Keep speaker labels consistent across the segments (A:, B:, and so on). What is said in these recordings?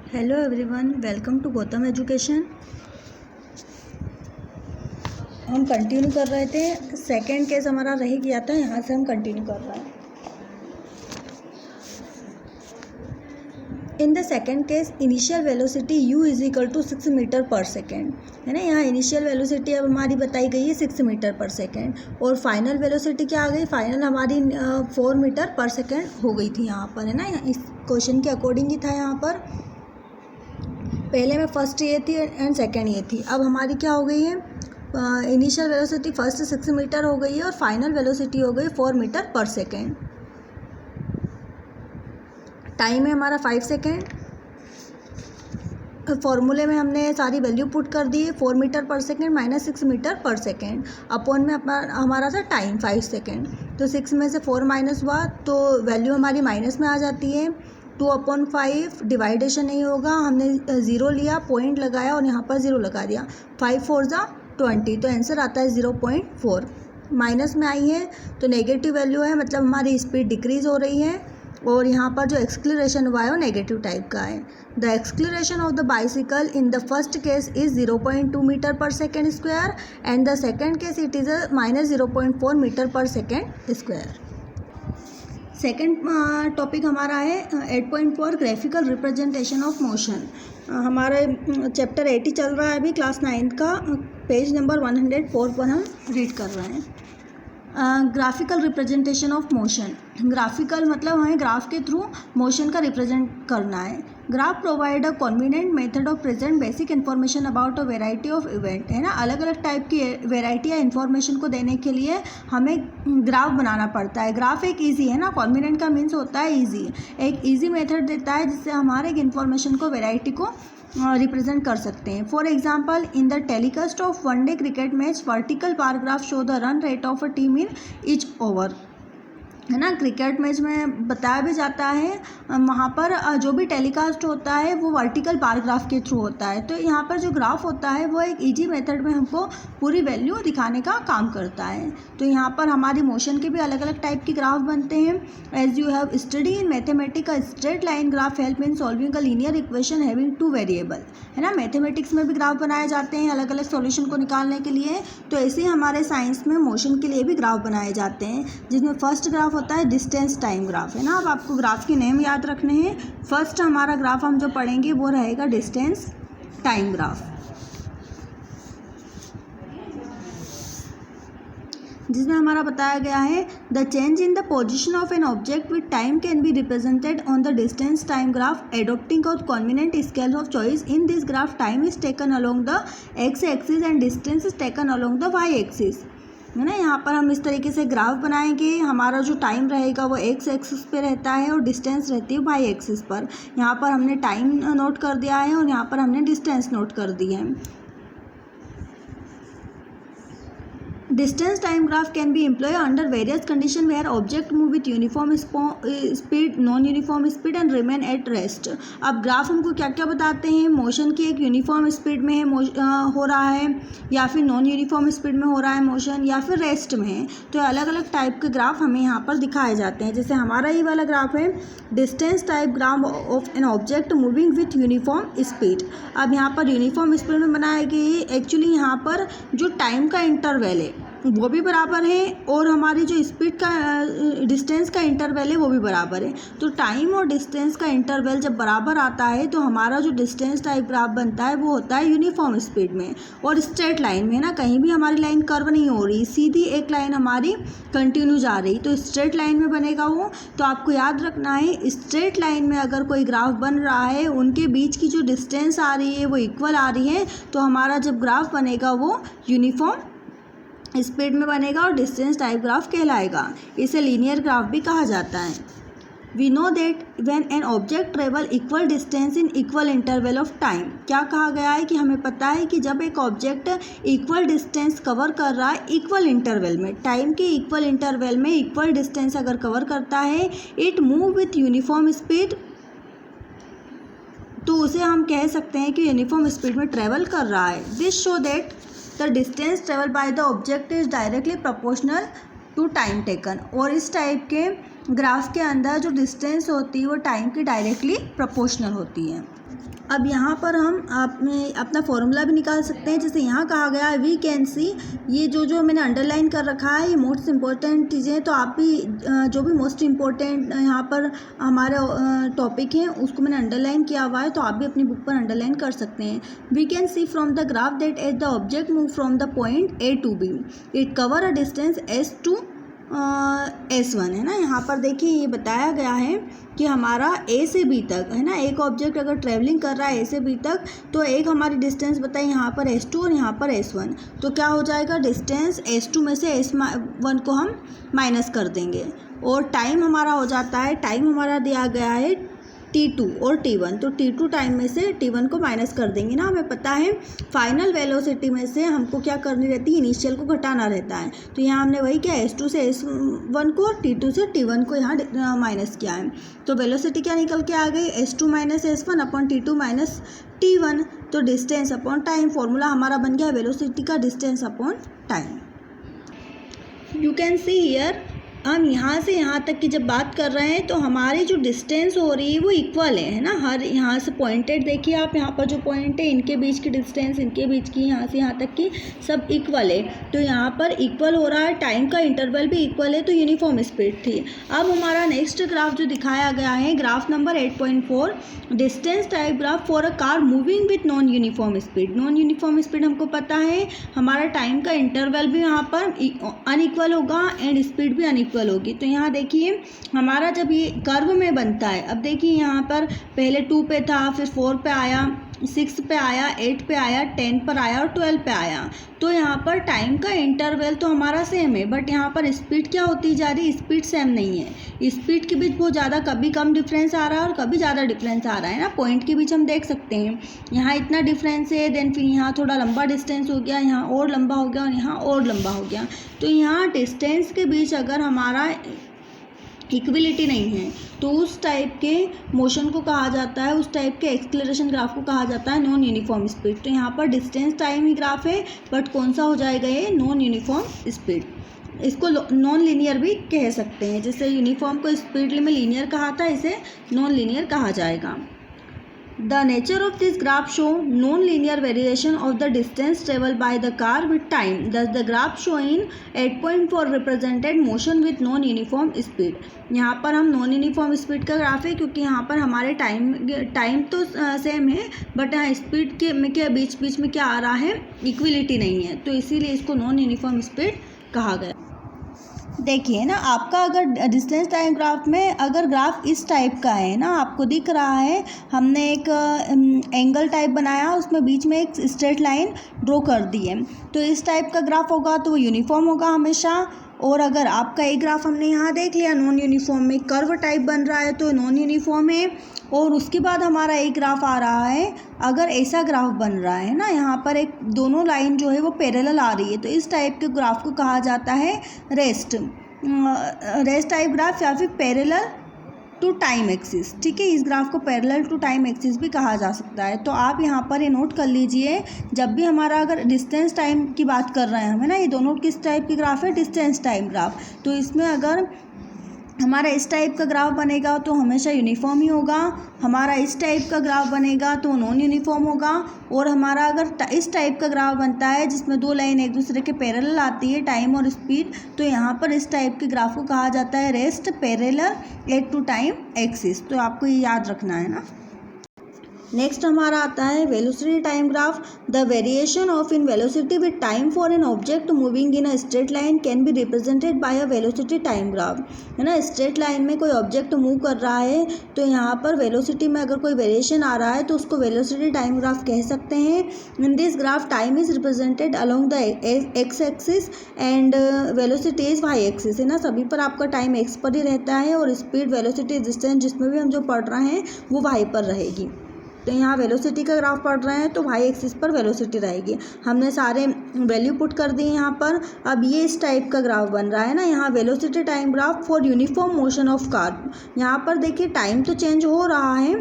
A: Hello everyone, welcome to Gautam education. हम continue कर रहे थे, सेकंड केस हमारा रह गया था, यहाँ से हम कंटिन्यू कर रहे हैं। In the second case initial velocity u is equal to 6 metre per second, है ना। यहाँ इनिशियल वेलोसिटी अब हमारी बताई गई है 6 मीटर पर सेकेंड, और फाइनल वेलोसिटी क्या आ गई, फाइनल हमारी 4 मीटर पर सेकेंड हो गई थी यहाँ पर, है ना। इस क्वेश्चन के अकॉर्डिंग ही था यहाँ पर। पहले में फर्स्ट ये थी एंड सेकेंड ये थी। अब हमारी क्या हो गई है, इनिशियल वेलोसिटी फर्स्ट 6 मीटर हो गई है और फाइनल वेलोसिटी हो गई 4 मीटर पर सेकेंड। टाइम है हमारा 5 सेकेंड। फॉर्मूले में हमने सारी वैल्यू पुट कर दी है, 4 metre per second minus 6 metre per second upon में हमारा था टाइम 5 सेकेंड। तो 6 में से 4 माइनस हुआ तो वैल्यू हमारी माइनस में आ जाती है। 2/5 डिवाइडेशन नहीं होगा, हमने 0 लिया, पॉइंट लगाया और यहाँ पर 0 लगा दिया। 5 4 जा 20, तो आंसर आता है 0.4। माइनस में आई है तो नेगेटिव वैल्यू है, मतलब हमारी स्पीड डिक्रीज़ हो रही है और यहाँ पर जो एक्सक्लरेशन हुआ है वो नेगेटिव टाइप का है। The acceleration of the bicycle in the first case is 0.2 metre per second square and the second case it is minus 0.4 metre per second square. Second topic हमारा है 8.4 ग्राफिकल रिप्रेजेंटेशन ऑफ मोशन। हमारे chapter 80 चल रहा है अभी, class 9 का, page number 104 पर हम रीड कर रहे हैं। Graphical representation of motion. Graphical मतलब हमें ग्राफ के थ्रू मोशन का रिप्रेजेंट करना है। Graph provide a convenient method of present basic information about a variety of event, है ना। अलग अलग टाइप की वेराइटी या इन्फॉर्मेशन को देने के लिए हमें ग्राफ बनाना पड़ता है। ग्राफ एक ईजी है ना, कन्वीनियंट का मीन्स होता है ईजी, एक ईजी मेथड देता है जिससे हमारे एक इन्फॉर्मेशन को, वेराइटी को रिप्रेजेंट कर सकते हैं। For example, in the telecast of one day cricket match vertical bar graph show the run rate of a team in each over, है ना। क्रिकेट मैच में बताया भी जाता है, वहाँ पर जो भी टेलीकास्ट होता है वो वर्टिकल बार ग्राफ के थ्रू होता है। तो यहाँ पर जो ग्राफ होता है वो एक इजी मेथड में हमको पूरी वैल्यू दिखाने का काम करता है। तो यहाँ पर हमारी मोशन के भी अलग अलग टाइप के ग्राफ बनते हैं। As you have study in mathematics, a straight line graph help in solving a linear equation having 2 variable, है ना। मैथमेटिक्स में भी ग्राफ बनाए जाते हैं अलग अलग सॉल्यूशन को निकालने के लिए, तो ऐसे ही हमारे साइंस में मोशन के लिए भी ग्राफ बनाए जाते हैं, जिसमें फर्स्ट ग्राफ होता है डिस्टेंस टाइम ग्राफ, है ना। अब आपको ग्राफ के नेम याद रखने हैं। फर्स्ट हमारा ग्राफ हम जो पढ़ेंगे वो रहेगा डिस्टेंस टाइम ग्राफ, जिसमें हमारा बताया गया है the change in the position of an object with time can be represented on the distance time graph adopting of convenient scale of choice. In this graph time is taken along the x axis and distance is taken along the y axis, है ना। यहाँ पर हम इस तरीके से graph बनाएंगे, हमारा जो टाइम रहेगा वो एक्स एक्सिस पे रहता है और डिस्टेंस रहती है वाई एक्सिस पर। यहाँ पर हमने टाइम नोट कर दिया है और यहाँ पर हमने डिस्टेंस नोट कर दी है। Distance time graph can be employed under various conditions where object move with uniform speed, non-uniform speed and remain at rest। अब ग्राफ हमको क्या क्या बताते हैं, मोशन की एक यूनिफॉर्म स्पीड में है हो रहा है, या फिर नॉन यूनिफॉर्म स्पीड में हो रहा है मोशन, या फिर रेस्ट में है। तो अलग अलग टाइप के ग्राफ हमें यहाँ पर दिखाए जाते हैं। जैसे हमारा ये वाला ग्राफ है distance type graph of an object moving with uniform speed. अब यहाँ पर यूनिफॉर्म स्पीड में बनाई गई, एक्चुअली यहाँ पर जो टाइम का इंटरवल है वो भी बराबर है और हमारी जो स्पीड का डिस्टेंस का इंटरवल है वो भी बराबर है। तो टाइम और डिस्टेंस का इंटरवल जब बराबर आता है तो हमारा जो डिस्टेंस टाइप ग्राफ बनता है वो होता है यूनिफॉर्म स्पीड में और स्ट्रेट लाइन में, ना। कहीं भी हमारी लाइन कर्व नहीं हो रही, सीधी एक लाइन हमारी कंटिन्यू जा रही, तो स्ट्रेट लाइन में बनेगा वो। तो आपको याद रखना है, स्ट्रेट लाइन में अगर कोई ग्राफ बन रहा है, उनके बीच की जो डिस्टेंस आ रही है वो इक्वल आ रही है, तो हमारा जब ग्राफ बनेगा वो यूनिफॉर्म स्पीड में बनेगा और डिस्टेंस टाइप ग्राफ कहलाएगा। इसे लीनियर ग्राफ भी कहा जाता है। We know that when an object travel equal distance in equal interval of time. क्या कहा गया है कि हमें पता है कि जब एक ऑब्जेक्ट इक्वल डिस्टेंस कवर कर रहा है इक्वल इंटरवल में, टाइम के इक्वल इंटरवल में इक्वल डिस्टेंस अगर कवर करता है, it move with uniform speed, तो उसे हम कह सकते हैं कि यूनिफॉर्म स्पीड में ट्रेवल कर रहा है। This show that the distance travel by the object is directly proportional to time taken. और इस टाइप के ग्राफ के अंदर जो डिस्टेंस होती है वो टाइम की डायरेक्टली प्रोपोर्शनल होती है। अब यहाँ पर हम अपना फॉर्मूला भी निकाल सकते हैं। जैसे यहाँ कहा गया है वी कैन सी, ये जो मैंने अंडरलाइन कर रखा है ये मोस्ट इम्पोर्टेंट चीज़ें, तो आप भी जो भी मोस्ट इम्पोर्टेंट यहाँ पर हमारे टॉपिक हैं उसको मैंने अंडरलाइन किया हुआ है, तो आप भी अपनी बुक पर अंडरलाइन कर सकते हैं। We can see from the graph that as the object move from the point A to B it cover a distance S two S1 है ना। यहाँ पर देखिए ये बताया गया है कि हमारा A से B तक है ना, एक ऑब्जेक्ट अगर ट्रैवलिंग कर रहा है A से B तक तो एक हमारी डिस्टेंस बताइए यहाँ पर S2 और यहाँ पर S1, तो क्या हो जाएगा डिस्टेंस S2 में से S1 को हम माइनस कर देंगे और टाइम हमारा हो जाता है, टाइम हमारा दिया गया है T2 और T1, तो T2 टाइम में से T1 को माइनस कर देंगे ना। हमें पता है फाइनल वेलोसिटी में से हमको क्या करनी रहती है, इनिशियल को घटाना रहता है, तो यहाँ हमने वही किया S2 से S1 को और T2 से T1 को यहाँ माइनस किया है, तो वेलोसिटी क्या निकल के आ गई S2 minus S1 upon T2 minus T1, तो डिस्टेंस अपॉन टाइम, फॉर्मूला हमारा बन गया वेलोसिटी का distance upon time. You can see here हम यहाँ से यहाँ तक की जब बात कर रहे हैं तो हमारी जो डिस्टेंस हो रही है वो इक्वल है ना। हर यहाँ से पॉइंटेड देखिए आप, यहाँ पर जो पॉइंट है इनके बीच की डिस्टेंस, इनके बीच की यहाँ से यहाँ तक की सब इक्वल है, तो यहाँ पर इक्वल हो रहा है, टाइम का इंटरवल भी इक्वल है, तो यूनिफॉर्म स्पीड थी। अब हमारा नेक्स्ट ग्राफ जो दिखाया गया है graph number 8.4 distance type graph for a car moving with non uniform speed. Non uniform speed हमको पता है हमारा टाइम का इंटरवल भी यहाँ पर अनइक्वल होगा एंड स्पीड भी अनइक्वल होगी। तो यहाँ देखिए हमारा जब ये कर्व में बनता है, अब देखिए यहाँ पर पहले 2 पे था, फिर 4 पे आया, 6 पे आया, 8 पे आया, 10 पर आया और 12 पे आया, तो यहाँ पर टाइम का इंटरवल तो हमारा सेम है, बट यहाँ पर स्पीड क्या होती जा रही है, स्पीड सेम नहीं है। स्पीड के बीच बहुत ज़्यादा कभी कम डिफरेंस आ रहा है और कभी ज़्यादा डिफरेंस आ रहा है ना। पॉइंट के बीच हम देख सकते हैं यहाँ इतना डिफरेंस है, देन फिर यहाँ थोड़ा लंबा डिस्टेंस हो गया, यहाँ और लंबा हो गया और यहाँ और लंबा हो गया, तो यहाँ डिस्टेंस के बीच अगर हमारा इक्विलिटी नहीं है तो उस टाइप के मोशन को कहा जाता है, उस टाइप के एक्सलेरेशन ग्राफ को कहा जाता है नॉन यूनिफॉर्म स्पीड। तो यहाँ पर डिस्टेंस टाइम ही ग्राफ है, बट कौन सा हो जाएगा ये, नॉन यूनिफॉर्म स्पीड। इसको नॉन लीनियर भी कह सकते हैं, जैसे यूनिफॉर्म को स्पीड में लीनियर कहा था, इसे नॉन लीनियर कहा जाएगा। The nature of this graph show non-linear variation of the distance traveled by the car with time. Thus, the graph showing 8.4 represented motion with non-uniform speed. यहाँ पर हम नॉन यूनिफॉर्म स्पीड का graph है क्योंकि यहाँ पर हमारे टाइम तो सेम है, बट यहाँ स्पीड के में क्या बीच बीच में क्या आ रहा है, इक्विलिटी नहीं है, तो इसीलिए इसको नॉन यूनिफॉर्म स्पीड कहा गया। देखिए ना, आपका अगर डिस्टेंस टाइम ग्राफ में अगर ग्राफ इस टाइप का है ना, आपको दिख रहा है हमने एक एंगल टाइप बनाया, उसमें बीच में एक स्ट्रेट लाइन ड्रॉ कर दी है, तो इस टाइप का ग्राफ होगा तो वो यूनिफॉर्म होगा हमेशा। और अगर आपका एक ग्राफ हमने यहाँ देख लिया नॉन यूनिफॉर्म में, कर्व टाइप बन रहा है तो नॉन यूनिफॉर्म है। और उसके बाद हमारा एक ग्राफ आ रहा है, अगर ऐसा ग्राफ बन रहा है ना, यहाँ पर एक दोनों लाइन जो है वो पैरेलल आ रही है, तो इस टाइप के ग्राफ को कहा जाता है रेस्ट टाइप ग्राफ या फिर पैरेलल टू टाइम एक्सिस। ठीक है, इस ग्राफ को पैरेलल टू टाइम एक्सिस भी कहा जा सकता है। तो आप यहाँ पर ये नोट कर लीजिए, जब भी हमारा अगर डिस्टेंस टाइम की बात कर रहे हैं हमें ना, ये दोनों किस टाइप के ग्राफ है, डिस्टेंस टाइम ग्राफ, तो इसमें अगर हमारा इस टाइप का ग्राफ बनेगा तो हमेशा यूनिफॉर्म ही होगा, हमारा इस टाइप का ग्राफ बनेगा तो नॉन यूनिफॉर्म होगा, और हमारा अगर इस टाइप का ग्राफ बनता है जिसमें दो लाइन एक दूसरे के पैरेलल आती है, टाइम और स्पीड, तो यहाँ पर इस टाइप के ग्राफ को कहा जाता है rest parallel at to time axis. तो आपको ये याद रखना है ना। नेक्स्ट हमारा आता है velocity time graph. The variation of in velocity with time for an object moving in a straight line can be represented by a velocity time graph. है ना, स्ट्रेट लाइन में कोई ऑब्जेक्ट मूव कर रहा है तो यहाँ पर वेलोसिटी में अगर कोई वेरिएशन आ रहा है तो उसको वेलोसिटी टाइम ग्राफ कह सकते हैं। In this graph time is represented along the x axis and velocity is y axis. है ना, सभी पर आपका टाइम एक्स पर ही रहता है और स्पीड वेलोसिटी डिस्टेंस जिसमें भी हम जो पढ़ रहे हैं वो वाई पर रहेगी। तो यहाँ वेलोसिटी का ग्राफ पढ़ रहे हैं तो वाई एक्सिस पर वेलोसिटी रहेगी। हमने सारे वैल्यू पुट कर दिए यहाँ पर। अब ये इस टाइप का ग्राफ बन रहा है ना, यहाँ velocity time graph for uniform motion of car. यहाँ पर देखिए टाइम तो चेंज हो रहा है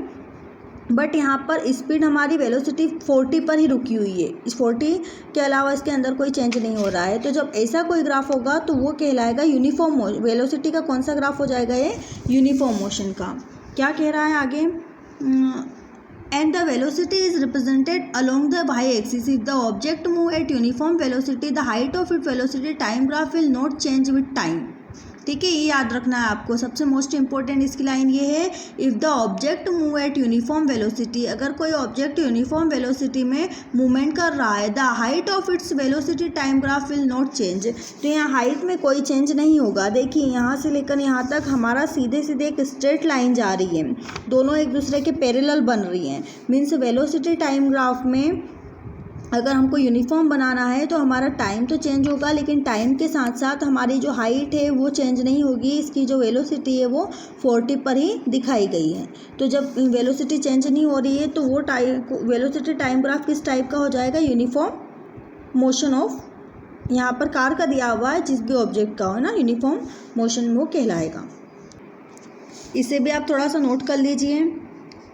A: बट यहाँ पर स्पीड हमारी वेलोसिटी 40 पर ही रुकी हुई है, इस 40 के अलावा इसके अंदर कोई चेंज नहीं हो रहा है। तो जब ऐसा कोई ग्राफ होगा तो वो कहलाएगा यूनिफॉर्म वेलोसिटी का कौन सा ग्राफ हो जाएगा, ये यूनिफॉर्म मोशन का। क्या कह रहा है आगे, and the velocity is represented along the y axis if the object move at uniform velocity the height of it velocity time graph will not change with time. ठीक है, ये याद रखना है आपको, सबसे मोस्ट इंपॉर्टेंट इसकी लाइन ये है, if the object move at uniform velocity, अगर कोई ऑब्जेक्ट यूनिफॉर्म वेलोसिटी में मूवमेंट कर रहा है, the height of its velocity time graph will not change. तो यहाँ हाइट में कोई चेंज नहीं होगा। देखिए यहाँ से लेकर यहाँ तक हमारा सीधे सीधे एक स्ट्रेट लाइन जा रही है, दोनों एक दूसरे के पैरेलल बन रही हैं। मीन्स वेलोसिटी टाइम ग्राफ में अगर हमको यूनिफॉर्म बनाना है तो हमारा टाइम तो चेंज होगा, लेकिन टाइम के साथ साथ हमारी जो हाइट है वो चेंज नहीं होगी। इसकी जो वेलोसिटी है वो 40 पर ही दिखाई गई है। तो जब वेलोसिटी चेंज नहीं हो रही है तो वो वेलोसिटी टाइम ग्राफ किस टाइप का हो जाएगा, यूनिफॉर्म मोशन ऑफ, यहाँ पर कार का दिया हुआ है, जिस भी ऑब्जेक्ट का हो ना यूनिफॉर्म मोशन वो कहलाएगा। इसे भी आप थोड़ा सा नोट कर लीजिए।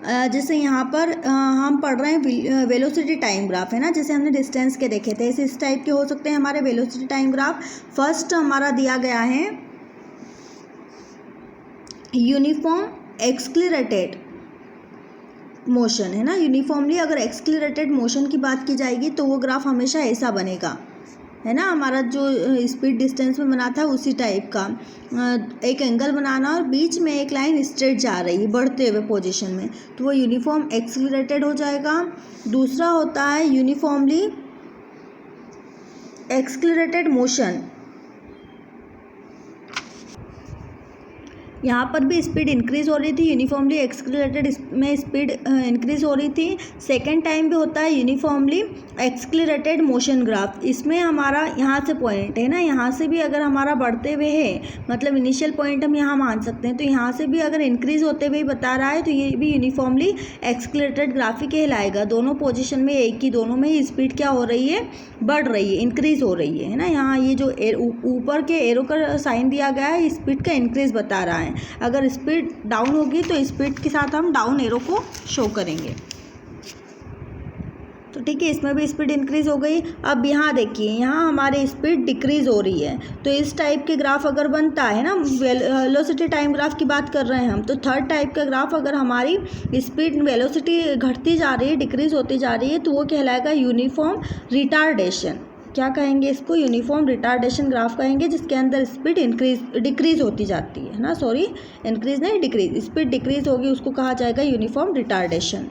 A: जैसे यहाँ पर हम पढ़ रहे हैं वेलोसिटी टाइम ग्राफ है ना, जैसे हमने डिस्टेंस के देखे थे, इस टाइप के हो सकते हैं हमारे वेलोसिटी टाइम ग्राफ। फर्स्ट हमारा दिया गया है यूनिफॉर्म एक्सक्लरेटेड मोशन है ना, यूनिफॉर्मली अगर एक्सक्लरेटेड मोशन की बात की जाएगी तो वो ग्राफ हमेशा ऐसा बनेगा, है ना। हमारा जो स्पीड डिस्टेंस में बना था उसी टाइप का एक एंगल बनाना और बीच में एक लाइन स्ट्रेट जा रही है बढ़ते हुए पोजीशन में, तो वो यूनिफॉर्म एक्सलरेटेड हो जाएगा। दूसरा होता है यूनिफॉर्मली एक्सलरेटेड मोशन, यहाँ पर भी स्पीड इंक्रीज़ हो रही थी, यूनिफॉर्मली एक्सक्लरेटेड में स्पीड इंक्रीज़ हो रही थी। सेकेंड टाइम भी होता है यूनिफॉर्मली एक्सक्लरेटेड मोशन ग्राफ, इसमें हमारा यहाँ से पॉइंट है ना, यहाँ से भी अगर हमारा बढ़ते हुए है, मतलब इनिशियल पॉइंट हम यहाँ मान सकते हैं, तो यहाँ से भी अगर इंक्रीज़ होते हुए बता रहा है तो ये भी यूनिफॉर्मली एक्सक्लरेटेड ग्राफ ही कहलाएगा। दोनों पोजिशन में एक ही, दोनों में ही स्पीड क्या हो रही है, बढ़ रही है, इंक्रीज़ हो रही है ना। यहाँ ये जो ऊपर के एरो का साइन दिया गया है स्पीड का इंक्रीज़ बता रहा है। अगर स्पीड डाउन होगी तो स्पीड के साथ हम डाउन एरो को शो करेंगे। तो ठीक है, इसमें भी स्पीड इंक्रीज़ हो गई। अब यहाँ देखिए, यहाँ हमारी स्पीड डिक्रीज़ हो रही है, तो इस टाइप के ग्राफ अगर बनता है ना, वेलोसिटी टाइम ग्राफ की बात कर रहे हैं हम, तो थर्ड टाइप का ग्राफ अगर हमारी स्पीड वेलोसिटी घटती जा रही है, डिक्रीज़ होती जा रही है, तो वो कहलाएगा यूनिफॉर्म रिटार्डेशन। क्या कहेंगे इसको, यूनिफॉर्म रिटार्डेशन ग्राफ कहेंगे, जिसके अंदर स्पीड डिक्रीज़ होती जाती है ना, सॉरी इंक्रीज़ नहीं डिक्रीज़, स्पीड डिक्रीज़ होगी उसको कहा जाएगा यूनिफॉर्म रिटार्डेशन।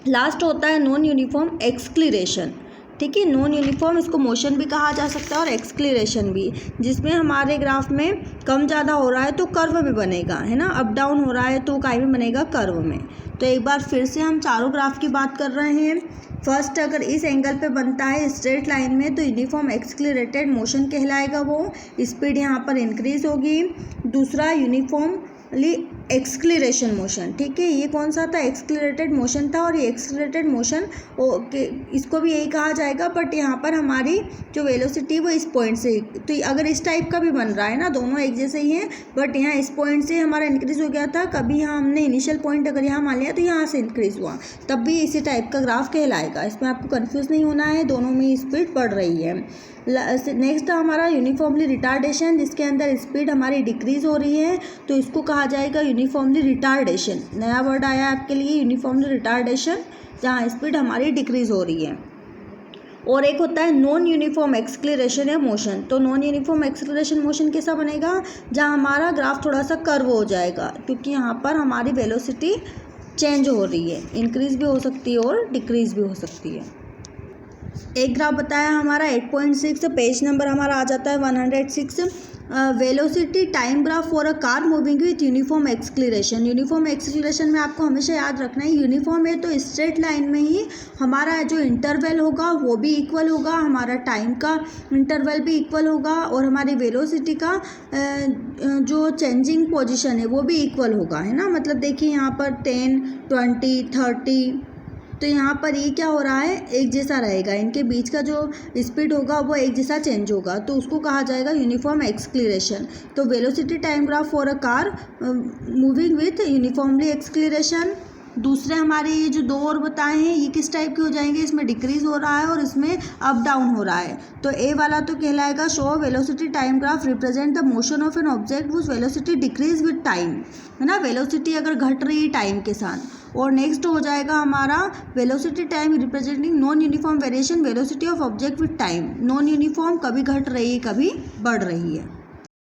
A: लास्ट होता है नॉन यूनिफॉर्म एक्सक्लरेशन। ठीक है, नॉन यूनिफॉर्म इसको मोशन भी कहा जा सकता है और एक्सक्लरेशन भी, जिसमें हमारे ग्राफ में कम ज़्यादा हो रहा है तो कर्व में बनेगा, है ना, अप डाउन हो रहा है तो काय में बनेगा, कर्व में। तो एक बार फिर से हम चारों ग्राफ की बात कर रहे हैं। फर्स्ट, अगर इस एंगल पे बनता है स्ट्रेट लाइन में तो यूनिफॉर्म एक्सक्लरेटेड मोशन कहलाएगा, वो स्पीड यहाँ पर इंक्रीज़ होगी। दूसरा यूनिफॉर्मली एक्सक्लरेशन मोशन, ठीक है, ये कौन सा था, एक्सक्लरेटेड मोशन था, और ये एक्सक्लरेटेड मोशन इसको भी यही कहा जाएगा, बट यहाँ पर हमारी जो वेलोसिटी वो इस पॉइंट से, तो अगर इस टाइप का भी बन रहा है ना, दोनों एक जैसे ही हैं, बट यहाँ इस पॉइंट से हमारा इंक्रीज़ हो गया था, कभी यहाँ हमने इनिशियल पॉइंट अगर यहाँ मान लिया तो यहाँ से इंक्रीज़ हुआ, तब भी इसी टाइप का ग्राफ कहलाएगा। इसमें आपको कन्फ्यूज़ नहीं होना है, दोनों में स्पीड बढ़ रही है। नेक्स्ट हमारा यूनिफॉर्मली रिटार्डेशन, जिसके अंदर स्पीड हमारी डिक्रीज़ हो रही है, तो इसको कहा जाएगा यूनिफॉर्मली रिटार्डेशन। नया वर्ड आया आपके लिए, यूनिफॉर्मली रिटार्डेशन, जहाँ स्पीड हमारी डिक्रीज़ हो रही है। और एक होता है नॉन यूनिफॉर्म एक्सक्लरेशन या मोशन। तो नॉन यूनिफॉर्म एक्सक्लरेशन मोशन कैसा बनेगा, जहाँ हमारा ग्राफ थोड़ा सा कर्व हो जाएगा, क्योंकि यहाँ पर हमारी वेलोसिटी चेंज हो रही है, इंक्रीज़ भी हो सकती है और डिक्रीज़ भी हो सकती है। एक ग्राफ बताया हमारा 8.6, पेज नंबर हमारा आ जाता है 106। Velocity time graph for a car moving with uniform acceleration. Uniform acceleration में आपको हमेशा याद रखना है, यूनिफॉर्म है तो स्ट्रेट लाइन में ही हमारा जो इंटरवल होगा वो भी इक्वल होगा, हमारा टाइम का इंटरवल भी इक्वल होगा, और हमारी वेलोसिटी का जो चेंजिंग पोजीशन है वो भी इक्वल होगा, है ना। मतलब देखिए यहाँ पर 10, 20, 30 तो यहाँ पर ये क्या हो रहा है, एक जैसा रहेगा, इनके बीच का जो स्पीड होगा वो एक जैसा चेंज होगा, तो उसको कहा जाएगा यूनिफॉर्म एक्सक्लेरेशन। तो velocity time graph for a car moving with uniformly acceleration. दूसरे हमारे ये जो दो और बताए हैं ये किस टाइप के हो जाएंगे, इसमें डिक्रीज हो रहा है और इसमें अप डाउन हो रहा है। तो ए वाला तो कहलाएगा show velocity time graph represent the motion of an object whose velocity decrease with time, है ना, वेलोसिटी अगर घट रही है टाइम के साथ। और नेक्स्ट हो जाएगा हमारा velocity time representing non uniform variation velocity of object with time. Non uniform, कभी घट रही है कभी बढ़ रही है।